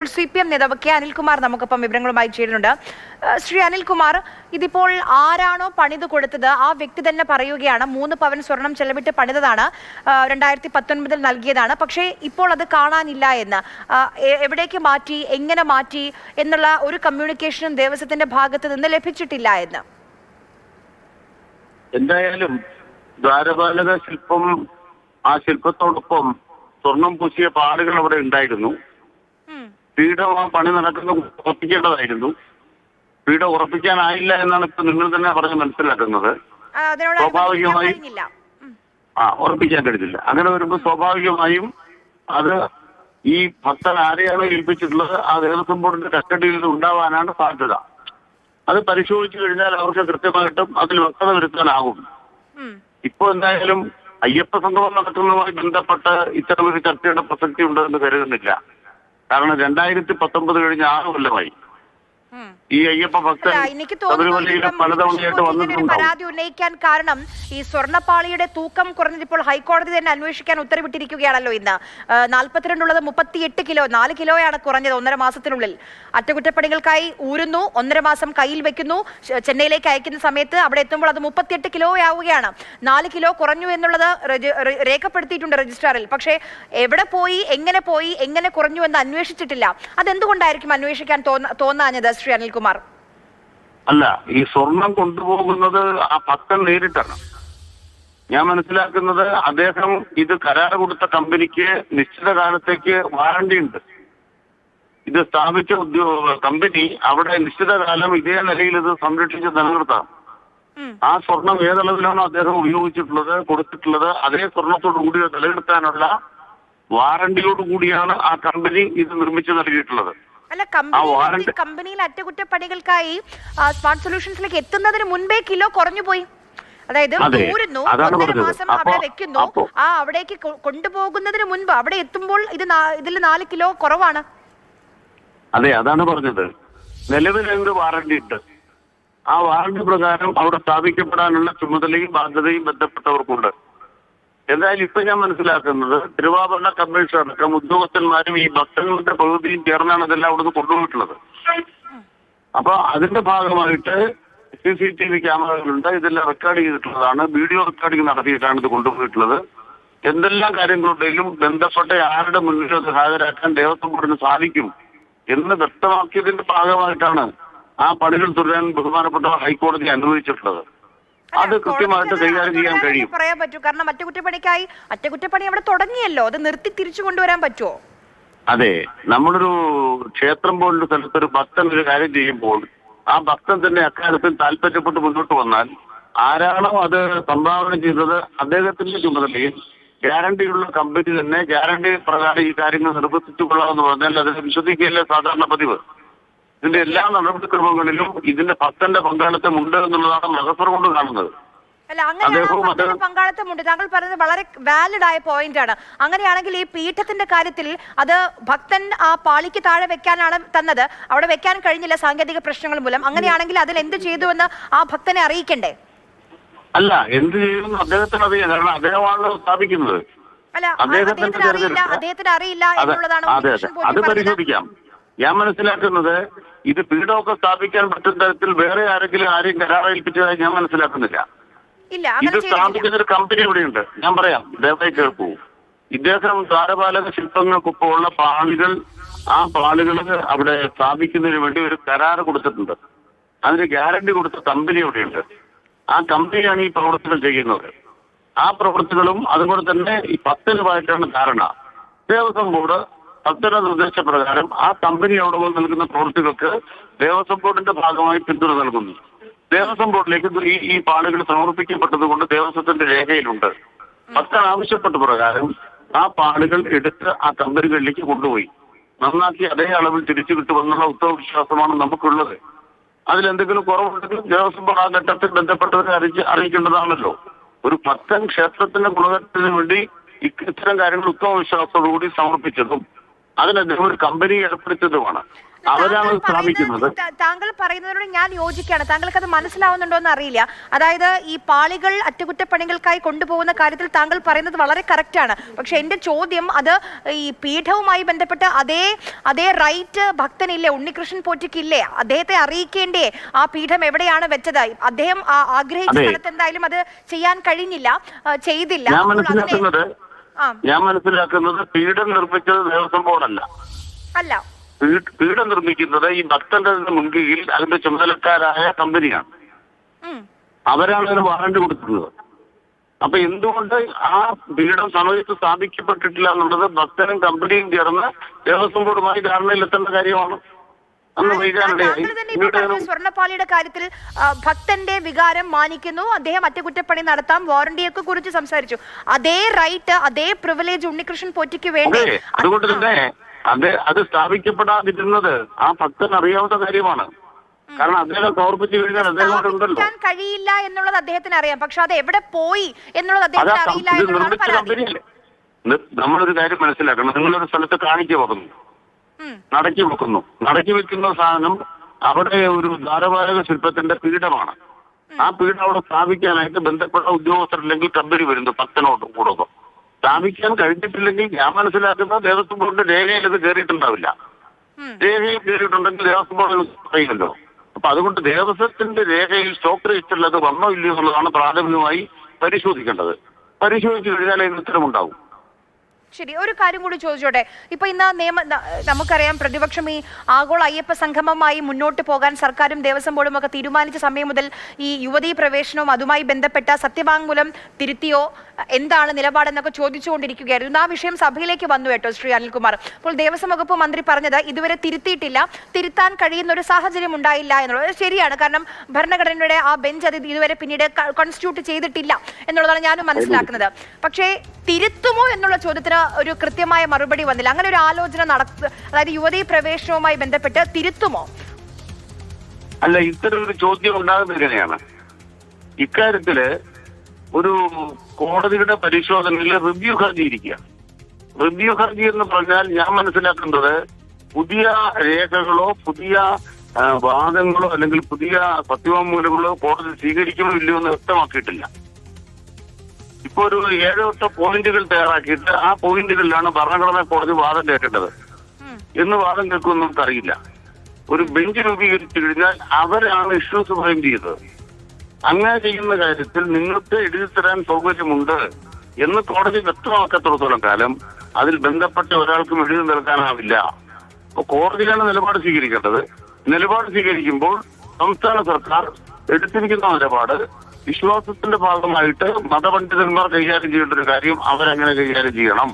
CPM നേതാവ് K Anilkumar നമുക്കൊപ്പം വിവരങ്ങളുമായി ചേരുന്നുണ്ട്. ശ്രീ അനിൽകുമാർ, ഇതിപ്പോൾ ആരാണോ പണിത് കൊടുത്തത് ആ വ്യക്തി തന്നെ പറയുകയാണ് 3 പവൻ സ്വർണം ചെലവിട്ട് പണിതതാണ്, 2019 നൽകിയതാണ്, പക്ഷേ ഇപ്പോൾ അത് കാണാനില്ല എന്ന്. എവിടേക്ക് മാറ്റി, എങ്ങനെ മാറ്റി എന്നുള്ള ഒരു കമ്മ്യൂണിക്കേഷനും ദേവസ്വത്തിന്റെ ഭാഗത്ത് നിന്ന് ലഭിച്ചിട്ടില്ല എന്ന്. എന്തായാലും ദ്വാരപാലക ശില്പം, ആ ശില്പത്തോടൊപ്പം സ്വർണം പൂശിയ പാടുകൾ അവിടെ ഉണ്ടായിരുന്നു. പീഠം ആ പണി നടക്കുന്ന ഉറപ്പിക്കേണ്ടതായിരുന്നു. പീഠം ഉറപ്പിക്കാനായില്ല എന്നാണ് ഇപ്പൊ നിങ്ങൾ തന്നെ പറഞ്ഞ് മനസ്സിലാക്കുന്നത്. സ്വാഭാവികമായും ഉറപ്പിക്കാൻ കഴിഞ്ഞില്ല. അങ്ങനെ വരുമ്പോൾ സ്വാഭാവികമായും അത് ഈ ഭക്തൻ ആരെയാണോ ഏൽപ്പിച്ചിട്ടുള്ളത് ആ ദേവസ്വം ബോർഡിന്റെ കസ്റ്റഡിയിൽ ഉണ്ടാവാനാണ് സാധ്യത. അത് പരിശോധിച്ചു കഴിഞ്ഞാൽ അവർക്ക് കൃത്യമായിട്ടും അതിൽ വ്യക്തത വരുത്താനാകും. ഇപ്പൊ എന്തായാലും അയ്യപ്പ സംഗമം നടക്കുന്നതുമായി ബന്ധപ്പെട്ട് ഇത്തരമൊരു ചർച്ചയുടെ പ്രസക്തി ഉണ്ടെന്ന് കരുതുന്നില്ല. കാരണം 2019 കഴിഞ്ഞ 6 കൊല്ലമായി ഈ അയ്യപ്പ ഭക്തൻ ശബരിമലയിൽ പലതവണയായിട്ട് വന്നിട്ടുണ്ടാവും. പരാതി ഉന്നയിക്കാൻ കാരണം ഈ സ്വർണ്ണപ്പാളിയുടെ തൂക്കം കുറഞ്ഞതിപ്പോൾ ഹൈക്കോടതി തന്നെ അന്വേഷിക്കാൻ ഉത്തരവിട്ടിരിക്കുകയാണല്ലോ ഇന്ന്. 42 ഉള്ളത് 38 കിലോ, 4 കിലോയാണ് കുറഞ്ഞത് 1.5 മാസത്തിനുള്ളിൽ. അറ്റകുറ്റപ്പണികൾക്കായി ഊരുന്നു, 1.5 മാസം കയ്യിൽ വെക്കുന്നു, ചെന്നൈയിലേക്ക് അയക്കുന്ന സമയത്ത് അവിടെ എത്തുമ്പോൾ അത് 38 കിലോ ആവുകയാണ്. 4 കിലോ കുറഞ്ഞു എന്നുള്ളത് രേഖപ്പെടുത്തിയിട്ടുണ്ട് രജിസ്ട്രാറിൽ. പക്ഷേ എവിടെ പോയി, എങ്ങനെ കുറഞ്ഞു എന്ന് അന്വേഷിച്ചിട്ടില്ല. അതെന്തുകൊണ്ടായിരിക്കും അന്വേഷിക്കാൻ തോന്നാഞ്ഞത് ശ്രീ അനിൽകുമാർ? അല്ല, ഈ സ്വർണം കൊണ്ടുപോകുന്നത് ആ ഭക്തൻ നേരിട്ടാണ്. ഞാൻ മനസ്സിലാക്കുന്നത് അദ്ദേഹം ഇത് കരാർ കൊടുത്ത കമ്പനിക്ക് നിശ്ചിത കാലത്തേക്ക് വാറണ്ടി ഉണ്ട്. ഇത് സ്ഥാപിച്ച കമ്പനി അവിടെ നിശ്ചിത കാലം ഇതേ നിലയിൽ ഇത് സംരക്ഷിച്ച് നിലനിർത്താം. ആ സ്വർണം ഏതളവിലാണോ അദ്ദേഹം ഉപയോഗിച്ചിട്ടുള്ളത്, കൊടുത്തിട്ടുള്ളത്, അതേ സ്വർണത്തോടു കൂടി നിലനിർത്താനുള്ള വാറണ്ടിയോട് കൂടിയാണ് ആ കമ്പനി ഇത് നിർമ്മിച്ചു നൽകിയിട്ടുള്ളത്. അല്ല, കമ്പനിയിൽ അറ്റകുറ്റപ്പണികൾക്കായി സ്മാർട്ട് സൊല്യൂഷൻസിലേക്ക് എത്തുന്നതിന് മുൻപേ കിലോ കുറഞ്ഞു പോയി. അതായത് ഊരുന്നു, 1.5 മാസം അവിടെ വെക്കുന്നു, ആ അവിടേക്ക് കൊണ്ടുപോകുന്നതിന് മുൻപ് അവിടെ എത്തുമ്പോൾ ഇതിൽ 4 കിലോ കുറവാണ്. അതെ, അതാണ് പറഞ്ഞത്. നിലവിൽ എന്ത് വാറണ്ടി ഉണ്ട്, ആ വാറണ്ടി പ്രകാരം അവിടെ സ്ഥാപിക്കപ്പെടാനുള്ള ചുമതലയും ബാധ്യതയും ബന്ധപ്പെട്ടവർക്കുണ്ട്. എന്തായാലും ഇപ്പൊ ഞാൻ മനസ്സിലാക്കുന്നത് തിരുവാഭരണ കമ്മീഷൻ അടക്കം ഉദ്യോഗസ്ഥന്മാരും ഈ ഭക്തങ്ങളുടെ പകുതിയും ചേർന്നാണ് ഇതെല്ലാം അവിടുന്ന് കൊണ്ടുപോയിട്ടുള്ളത്. അപ്പൊ അതിന്റെ ഭാഗമായിട്ട് CCTV ക്യാമറകളുണ്ട്, ഇതെല്ലാം റെക്കോർഡ് ചെയ്തിട്ടുള്ളതാണ്, വീഡിയോ റെക്കോർഡിംഗ് നടത്തിയിട്ടാണ് ഇത് കൊണ്ടുപോയിട്ടുള്ളത്. എന്തെല്ലാം കാര്യങ്ങളുണ്ടെങ്കിലും ബന്ധപ്പെട്ട ആരുടെ മുന്നിൽ അത് ഹാജരാക്കാൻ ദേവസ്വം ബോർഡിന് സാധിക്കും എന്ന് വ്യക്തമാക്കിയതിന്റെ ഭാഗമായിട്ടാണ് ആ പണികൾ തുടരാൻ ബഹുമാനപ്പെട്ട ഹൈക്കോടതി അനുവദിച്ചിട്ടുള്ളത്. അത് കൃത്യമായിട്ട് കൈകാര്യം ചെയ്യാൻ കഴിയും, പറയാൻ പറ്റും. കാരണം അറ്റകുറ്റപ്പണി അവിടെ തുടങ്ങിയല്ലോ, അത് നിർത്തി തിരിച്ചു കൊണ്ടുവരാൻ പറ്റുമോ? അതെ, നമ്മളൊരു ക്ഷേത്രം പോലുള്ള സ്ഥലത്തൊരു ഭക്തൻ ഒരു കാര്യം ചെയ്യുമ്പോൾ ആ ഭക്തൻ തന്നെ അക്കാര്യത്തിൽ താല്പര്യപ്പെട്ട് മുന്നോട്ട് വന്നാൽ ആരാണോ അത് സംഭാവന ചെയ്തത് അദ്ദേഹത്തിന്റെ ചുമതലയിൽ ഗ്യാരണ്ടിയുള്ള കമ്പനി തന്നെ ഗ്യാരണ്ടി പ്രകാരം ഈ കാര്യങ്ങൾ നിർവർത്തിച്ചു കൊള്ളാമെന്ന് പറഞ്ഞാൽ അതിനെ വിശ്വസിക്കുകയല്ലേ സാധാരണ പതിവ്. ഇതിന്റെ എല്ലാ നടപടിക്രമങ്ങളിലും ഇതിന്റെ ഭക്തന്റെ പങ്കാളിത്തം ഉണ്ട് എന്നുള്ളതാണ് മഹസ്വർ കൊണ്ട് കാണുന്നത്. അല്ല, അങ്ങനെയാണ് പങ്കാളിത്തമുണ്ട്. താങ്കൾ പറയുന്നത് വളരെ വാലിഡ് ആയ പോയിന്റ് ആണ്. അങ്ങനെയാണെങ്കിൽ ഈ പീഠത്തിന്റെ കാര്യത്തിൽ അത് ഭക്തൻ ആ പാളിക്ക് താഴെ വെക്കാനാണ് തന്നത്, അവിടെ വെക്കാൻ കഴിഞ്ഞില്ല സാങ്കേതിക പ്രശ്നങ്ങൾ മൂലം. അങ്ങനെയാണെങ്കിൽ അതിൽ എന്ത് ചെയ്തു എന്ന് ആ ഭക്തനെ അറിയിക്കണ്ടേ? അല്ല, എന്ത് ചെയ്യുന്നു അദ്ദേഹത്തിന് അറിയാം, കാരണം അദ്ദേഹമാണല്ലോ സ്ഥാപിക്കുന്നത്. അല്ല, അദ്ദേഹത്തിന് അറിയില്ല എന്നുള്ളതാണ്. അത് പരിശോധിക്കാം. ഞാൻ മനസ്സിലാക്കുന്നത് ഇത് പീഠമൊക്കെ സ്ഥാപിക്കാൻ പറ്റുന്ന തരത്തിൽ വേറെ ആരെയും കരാറേൽപ്പിച്ചതായി ഞാൻ മനസ്സിലാക്കുന്നില്ല. ഇത് സ്ഥാപിക്കുന്ന ഒരു കമ്പനി ഇവിടെയുണ്ട്. ഞാൻ പറയാം, ദയവായി കേൾക്കൂ. ഇദ്ദേഹം ദ്വാരപാലക ശില്പങ്ങൾക്കൊപ്പം ഉള്ള പാളികൾ, ആ പാളുകൾ അവിടെ സ്ഥാപിക്കുന്നതിന് വേണ്ടി ഒരു കരാർ കൊടുത്തിട്ടുണ്ട്. അതിന് ഗ്യാരണ്ടി കൊടുത്ത കമ്പനി ഇവിടെയുണ്ട്. ആ കമ്പനിയാണ് ഈ പ്രവർത്തനം ചെയ്യുന്നത്. ആ പ്രവർത്തികളും അതുപോലെ തന്നെ ഈ ഭക്തനുമായിട്ടാണ് ധാരണ. ദേവസ്വം ബോർഡ് ഭക്തരുടെ നിർദ്ദേശപ്രകാരം ആ കമ്പനി അവിടെ നൽകുന്ന പ്രവൃത്തികൾക്ക് ദേവസ്വം ബോർഡിന്റെ ഭാഗമായി പിന്തുണ നൽകുന്നു. ദേവസ്വം ബോർഡിലേക്ക് ഈ പാളുകൾ സമർപ്പിക്കപ്പെട്ടത് കൊണ്ട് ദേവസ്വത്തിന്റെ രേഖയിലുണ്ട്. ഭക്തൻ ആവശ്യപ്പെട്ട പ്രകാരം ആ പാളുകൾ എടുത്ത് ആ കമ്പനികളിലേക്ക് കൊണ്ടുപോയി നന്നാക്കി അതേ അളവിൽ തിരിച്ചു കിട്ടുമെന്നുള്ള ഉത്തമ വിശ്വാസമാണ് നമുക്കുള്ളത്. അതിലെന്തെങ്കിലും കുറവുണ്ടെങ്കിൽ ദേവസ്വം ബോർഡ് ആ ഘട്ടത്തിൽ ബന്ധപ്പെട്ടവരെ അറിയിക്കേണ്ടതാണല്ലോ. ഒരു ഭക്തൻ ക്ഷേത്രത്തിന്റെ ഗുണത്തിന് വേണ്ടി ഇത്തരം കാര്യങ്ങൾ ഉത്തമ വിശ്വാസത്തോടുകൂടി സമർപ്പിച്ചതും അതിന് അദ്ദേഹം ഒരു കമ്പനി ഏർപ്പെടുത്തിയതുമാണ്. അവരാണ് സ്ഥാപിക്കുന്നത്. താങ്കൾ പറയുന്നതിനോട് ഞാൻ യോജിക്കുകയാണ്. താങ്കൾക്ക് അത് മനസ്സിലാവുന്നുണ്ടോ എന്ന് അറിയില്ല. അതായത് ഈ പാളികൾ അറ്റകുറ്റപ്പണികൾക്കായി കൊണ്ടുപോകുന്ന കാര്യത്തിൽ താങ്കൾ പറയുന്നത് വളരെ കറക്റ്റാണ്. പക്ഷെ എന്റെ ചോദ്യം അത് ഈ പീഠവുമായി ബന്ധപ്പെട്ട് അതേ റൈറ്റ് ഭക്തനില്ലേ, ഉണ്ണികൃഷ്ണൻ പോറ്റിക്കില്ലേ? അദ്ദേഹത്തെ അറിയിക്കേണ്ടേ ആ പീഠം എവിടെയാണ് വെച്ചത്? അദ്ദേഹം ആഗ്രഹിച്ച സ്ഥലത്ത് എന്തായാലും അത് ചെയ്യാൻ കഴിഞ്ഞില്ല, ചെയ്തില്ല. ഞാൻ മനസ്സിലാക്കുന്നത് പീഠം നിർമ്മിച്ചത് ദേവസ്വം ബോർഡല്ല. അല്ല, പീഠം നിർമ്മിക്കുന്നത് ഈ ഭക്തന്റെ മുൻകീഴിൽ അതിന്റെ ചുമതലക്കാരായ കമ്പനിയാണ്. അവരാണ് അതിന് വാറണ്ട് കൊടുക്കുന്നത്. അപ്പൊ എന്തുകൊണ്ട് ആ പീഠം സമയത്ത് സ്ഥാപിക്കപ്പെട്ടിട്ടില്ല എന്നുള്ളത് ഭക്തനും കമ്പനിയും ചേർന്ന് ദേവസ്വം ബോർഡുമായി ധാരണയിലെത്തേണ്ട കാര്യമാണ്. സ്വർണ്ണപ്പാളിയുടെ കാര്യത്തിൽ ഭക്തന്റെ വികാരം മാനിക്കുന്നു, അദ്ദേഹം അറ്റകുറ്റപ്പണി നടത്താം, വാറണ്ടിയൊക്കെ കുറിച്ച് സംസാരിച്ചു. അതേ റൈറ്റ്, അതേ പ്രിവിലേജ് ഉണ്ണികൃഷ്ണൻ പോറ്റിക്ക് വേണ്ടി. അതുകൊണ്ട് തന്നെ അത് സ്ഥാപിക്കപ്പെടാതിരുന്നത് ആ ഭക്തൻ അറിയാവുന്ന കാര്യമാണ്. കാരണം അദ്ദേഹം സമർപ്പിച്ചു കഴിഞ്ഞാൽ അദ്ദേഹം കഴിയില്ല എന്നുള്ളത് അദ്ദേഹത്തിന് അറിയാം. പക്ഷെ അത് എവിടെ പോയി എന്നുള്ളത് അദ്ദേഹത്തിന് അറിയില്ല എന്നുള്ളതാണ്. നമ്മളൊരു കാര്യം മനസ്സിലാക്കണം. നിങ്ങളൊരു സ്ഥലത്ത് കാണിച്ചു വെക്കുന്നു, നടക്കി വെക്കുന്ന സാധനം അവിടെ ഒരു ധാരവാഹക ശില്പത്തിന്റെ പീഠമാണ്. ആ പീഠം അവിടെ സ്ഥാപിക്കാനായിട്ട് ബന്ധപ്പെട്ട ഉദ്യോഗസ്ഥരില്ലെങ്കിൽ കമ്പനി വരുന്നു ഭക്തനോട് കൂടെ. സ്ഥാപിക്കാൻ കഴിഞ്ഞിട്ടില്ലെങ്കിൽ ഞാൻ മനസ്സിലാക്കുന്ന ദേവസ്വം ബോർഡിന്റെ രേഖയിൽ ഇത് കയറിയിട്ടുണ്ടാവില്ല. രേഖയിൽ കയറിയിട്ടുണ്ടെങ്കിൽ ദേവസ്വം ബോർഡ് പറയുമല്ലോ. അപ്പൊ അതുകൊണ്ട് ദേവസ്വത്തിന്റെ രേഖയിൽ സ്റ്റോക്ക് രജിസ്റ്ററിൽ അത് വന്നോ ഇല്ലയോ എന്നുള്ളതാണ് പ്രാഥമികമായി പരിശോധിക്കേണ്ടത്. പരിശോധിച്ചു കഴിഞ്ഞാൽ അതിന് ഉത്തരമുണ്ടാവും. ശരി, ഒരു കാര്യം കൂടി ചോദിച്ചോട്ടെ. ഇപ്പൊ ഇന്ന് നമുക്കറിയാം, പ്രതിപക്ഷം ഈ ആഗോള അയ്യപ്പ സംഗമമായി മുന്നോട്ട് പോകാൻ സർക്കാരും ദേവസ്വം ബോർഡും ഒക്കെ തീരുമാനിച്ച സമയം മുതൽ ഈ യുവതീ പ്രവേശനവും അതുമായി ബന്ധപ്പെട്ട സത്യവാങ്മൂലം തിരുത്തിയോ, എന്താണ് നിലപാടെന്നൊക്കെ ചോദിച്ചുകൊണ്ടിരിക്കുകയായിരുന്നു. ആ വിഷയം സഭയിലേക്ക് വന്നു കേട്ടോ ശ്രീ അനിൽകുമാർ. അപ്പോൾ ദേവസ്വം വകുപ്പ് മന്ത്രി പറഞ്ഞത് ഇതുവരെ തിരുത്തിയിട്ടില്ല, തിരുത്താൻ കഴിയുന്ന ഒരു സാഹചര്യം ഉണ്ടായില്ല എന്നുള്ളത് ശരിയാണ്. കാരണം ഭരണഘടനയുടെ ആ ബെഞ്ച് അത് ഇതുവരെ പിന്നീട് കോൺസ്റ്റിറ്റ്യൂട്ട് ചെയ്തിട്ടില്ല എന്നുള്ളതാണ് ഞാനും മനസ്സിലാക്കുന്നത്. പക്ഷേ തിരുത്തുമോ എന്നുള്ള ചോദ്യത്തിന് ഒരു കൃത്യമായ മറുപടി വന്നില്ല. അങ്ങനെ ഒരു ആലോചന അതായത് യുവതീ പ്രവേശനവുമായി ബന്ധപ്പെട്ട് തിരുത്തുമോ? അല്ല, ഇത്തരം ഒരു ചോദ്യം ഉണ്ടാകുന്നത് എങ്ങനെയാണ്? ഇക്കാര്യത്തില് ഒരു കോടതിയുടെ പരിശോധനയിൽ റിവ്യൂ ഹർജി ഇരിക്കുക. റിവ്യൂ ഹർജി എന്ന് പറഞ്ഞാൽ ഞാൻ മനസ്സിലാക്കുന്നത് പുതിയ രേഖകളോ പുതിയ വാദങ്ങളോ അല്ലെങ്കിൽ പുതിയ സത്യവാങ്മൂലങ്ങളോ കോടതി സ്വീകരിക്കുമോ ഇല്ലയോ എന്ന് വ്യക്തമാക്കിയിട്ടില്ല. ഇപ്പൊ ഒരു 7-8 പോയിന്റുകൾ തയ്യാറാക്കിയിട്ട് ആ പോയിന്റുകളിലാണ് ഭരണഘടനാ കോടതി വാദം കേൾക്കേണ്ടത്. എന്ന് വാദം കേൾക്കുമെന്ന് നമുക്കറിയില്ല. ഒരു ബെഞ്ച് രൂപീകരിച്ചു കഴിഞ്ഞാൽ അവരാണ് ഇഷ്യൂസ് ഫ്രെയിം ചെയ്തത്. അങ്ങനെ ചെയ്യുന്ന കാര്യത്തിൽ നിങ്ങൾക്ക് എഴുതി തരാൻ സൗകര്യമുണ്ട് എന്ന് കോടതി വ്യക്തമാക്കത്തോളം കാലം അതിൽ ബന്ധപ്പെട്ട ഒരാൾക്കും എഴുതി നൽകാനാവില്ല. അപ്പൊ കോടതിയാണ് നിലപാട് സ്വീകരിക്കേണ്ടത്. നിലപാട് സ്വീകരിക്കുമ്പോൾ സംസ്ഥാന സർക്കാർ എടുത്തിരിക്കുന്ന നിലപാട് വിശ്വാസത്തിന്റെ ഭാഗമായിട്ട് മതപണ്ഡിതന്മാർ കൈകാര്യം ചെയ്യേണ്ട ഒരു കാര്യം അവരങ്ങനെ കൈകാര്യം ചെയ്യണം.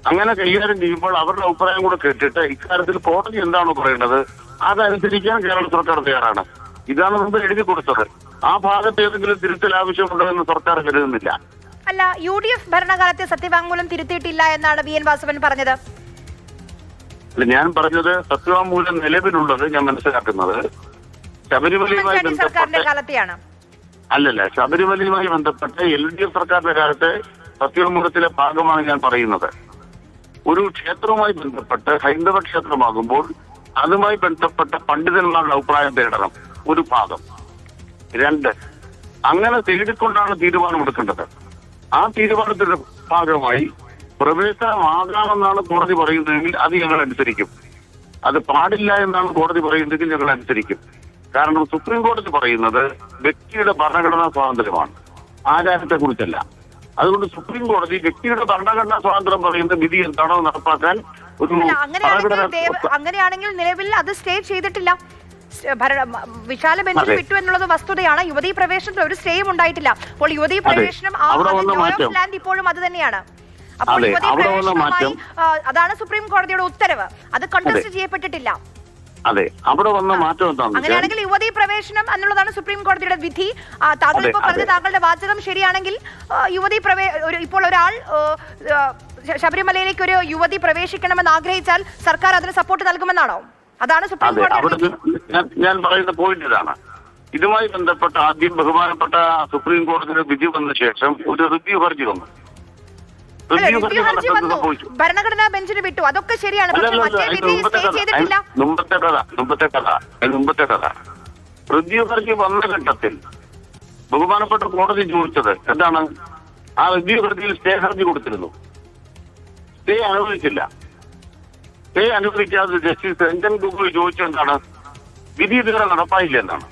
അങ്ങനെ കൈകാര്യം ചെയ്യുമ്പോൾ അവരുടെ അഭിപ്രായം കൂടെ കേട്ടിട്ട് ഇക്കാര്യത്തിൽ കോടതി എന്താണോ പറയുന്നത് അതനുസരിക്കാൻ കേരള സർക്കാർ തയ്യാറാണ്. ഇതാണ് മുമ്പ് എഴുതി കൊടുത്തത്. ആ ഭാഗത്ത് ഏതെങ്കിലും തിരുത്തൽ ആവശ്യമുണ്ടോ എന്ന് സർക്കാർ കരുതുന്നില്ല. അല്ല, UDF ഭരണകാലത്തെ സത്യവാങ്മൂലം തിരുത്തിയിട്ടില്ല എന്നാണ് VN വാസവൻ പറഞ്ഞത്. അല്ല, ഞാൻ പറഞ്ഞത് സത്യവാങ്മൂലം നിലവിലുള്ളത് ഞാൻ മനസ്സിലാക്കുന്നത് ശബരിമലയുമായി ബന്ധപ്പെട്ട കാലത്തെയാണ്. അല്ലല്ല, ശബരിമലയുമായി ബന്ധപ്പെട്ട് LDF സർക്കാരിന്റെ കാലത്തെ സത്യവാങ്മൂലത്തിലെ ഭാഗമാണ് ഞാൻ പറയുന്നത്. ഒരു ക്ഷേത്രവുമായി ബന്ധപ്പെട്ട് ഹൈന്ദവ ക്ഷേത്രമാകുമ്പോൾ അതുമായി ബന്ധപ്പെട്ട പണ്ഡിതന്മാരുടെ അഭിപ്രായം തേടണം, ഒരു ഭാഗം. 2, അങ്ങനെ തേടിക്കൊണ്ടാണ് തീരുമാനമെടുക്കേണ്ടത്. ആ തീരുമാനത്തിന്റെ ഭാഗമായി പ്രവേശനമാകാമെന്നാണ് കോടതി പറയുന്നതെങ്കിൽ അത് ഞങ്ങൾ അനുസരിക്കും. അത് പാടില്ല എന്നാണ് കോടതി പറയുന്നതെങ്കിൽ ഞങ്ങൾ അനുസരിക്കും. കാരണം സുപ്രീം കോടതി പറയുന്നത് വ്യക്തിയുടെ ഭരണഘടനാ സ്വാതന്ത്ര്യമാണ്, ആചാരത്തെ കുറിച്ചല്ല. അതുകൊണ്ട് സുപ്രീം കോടതി വ്യക്തിയുടെ ഭരണഘടനാ സ്വാതന്ത്ര്യം പറയുന്ന വിധി എന്താണോ നടപ്പാക്കാൻ ഒരു അങ്ങനെയാണെങ്കിൽ നിലവിൽ അത് സ്റ്റേ ചെയ്തിട്ടില്ല. വിശാല ബെഞ്ചിൽ വിട്ടു എന്നുള്ളത് വസ്തുതയാണ്. യുവതീ പ്രവേശനത്തിൽ ഒരു സ്റ്റേയും ഉണ്ടായിട്ടില്ല. അപ്പോൾ യുവതീ പ്രവേശനം ലാൻഡ് ഇപ്പോഴും അത് തന്നെയാണ്. അപ്പോൾ യുവതീ പ്രവേശനവുമായി അതാണ് സുപ്രീം കോടതിയുടെ ഉത്തരവ്. അത് കണ്ടസ്റ്റ് ചെയ്യപ്പെട്ടിട്ടില്ല. അതെ, അവിടെ വന്ന മാറ്റം എന്താണ്? അങ്ങനെയാണെങ്കിൽ യുവതീ പ്രവേശനം എന്നുള്ളതാണ് സുപ്രീം കോടതിയുടെ വിധി. താങ്കൾ ഇപ്പോൾ പറഞ്ഞ താങ്കളുടെ വാചകം ശരിയാണെങ്കിൽ യുവതീ ഇപ്പോൾ ഒരാൾ ശബരിമലയിലേക്ക് ഒരു യുവതി പ്രവേശിക്കണമെന്ന് ആഗ്രഹിച്ചാൽ സർക്കാർ അതിന് സപ്പോർട്ട് നൽകുമെന്നാണോ? അതാണ് സുപ്രീം കോടതി. ഞാൻ പറയുന്ന പോയിന്റ് ഇതാണ്. ഇതുമായി ബന്ധപ്പെട്ട ആദ്യം ബഹുമാനപ്പെട്ട സുപ്രീം കോടതിയുടെ വിധി വന്ന ശേഷം ഒരു റിവ്യൂ ഹർജി വന്നു. റിവ്യൂ ഹർജി വന്നു, ഭരണഘടനാ ബെഞ്ചിന് വിട്ടു, അതൊക്കെ ശരിയാണ്. പക്ഷേ മറ്റേ വിധി സ്റ്റേ ചെയ്തിട്ടില്ല. മുമ്പത്തെ കഥ റിവ്യൂ ഹർജി വന്ന ഘട്ടത്തിൽ ബഹുമാനപ്പെട്ട കോടതി ചോദിച്ചത് എന്താണ്? ആ റിവ്യൂ ഹർജിയിൽ സ്റ്റേ ഹർജി കൊടുത്തിരുന്നു. സ്റ്റേ അനുവദിച്ചില്ല. സ്റ്റേ അനുവദിക്കാതെ ജസ്റ്റിസ് രഞ്ജൻ ഗൊഗോയ് ചോദിച്ചെന്താണ്? വിധി ഇതുവരെ നടപ്പായില്ല എന്നാണ്.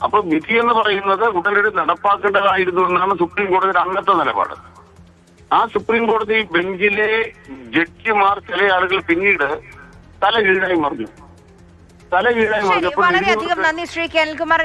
അപ്പൊ വിധി എന്ന് പറയുന്നത് ഉടനടി നടപ്പാക്കേണ്ടതായിരുന്നു എന്നാണ് സുപ്രീം കോടതിയുടെ അന്നത്തെ നിലപാട്. ആ സുപ്രീം കോടതി ബെഞ്ചിലെ ജഡ്ജിമാർ ചില ആളുകൾ പിന്നീട് തല കീഴായി മറിഞ്ഞു. വളരെയധികം നന്ദി ശ്രീ കെ അനിൽകുമാർ.